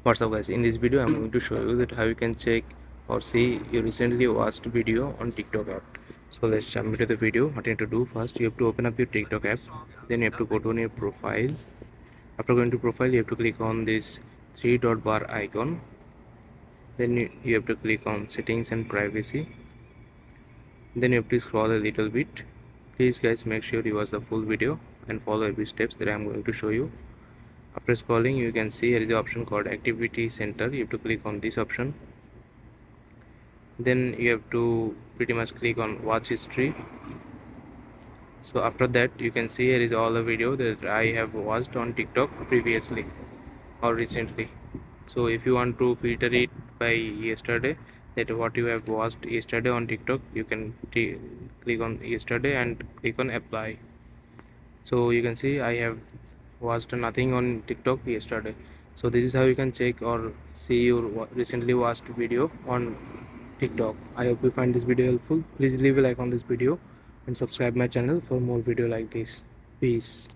What's up guys, in this video I'm going to show you that how you can check or see your recently watched video on TikTok app. So let's jump into the video. What you need to do, first you have to open up your TikTok app, then you have to go to your profile. After going to profile, you have to click on this three dot bar icon, then you have to click on settings and privacy, then you have to scroll a little bit. Please guys, make sure you watch the full video and follow every steps that I'm going to show you. After scrolling, you can see here is the option called activity center. You have to click on this option, then you have to pretty much click on watch history. So after that, you can see here is all the video that I have watched on TikTok previously or recently. So if you want to filter it by yesterday, that what you have watched yesterday on TikTok, you can click on yesterday and click on apply. So you can see I have watched nothing on TikTok yesterday. So this is how you can check or see your recently watched video on TikTok. I hope you find this video helpful. Please leave a like on this video and subscribe my channel for more video like this. Peace.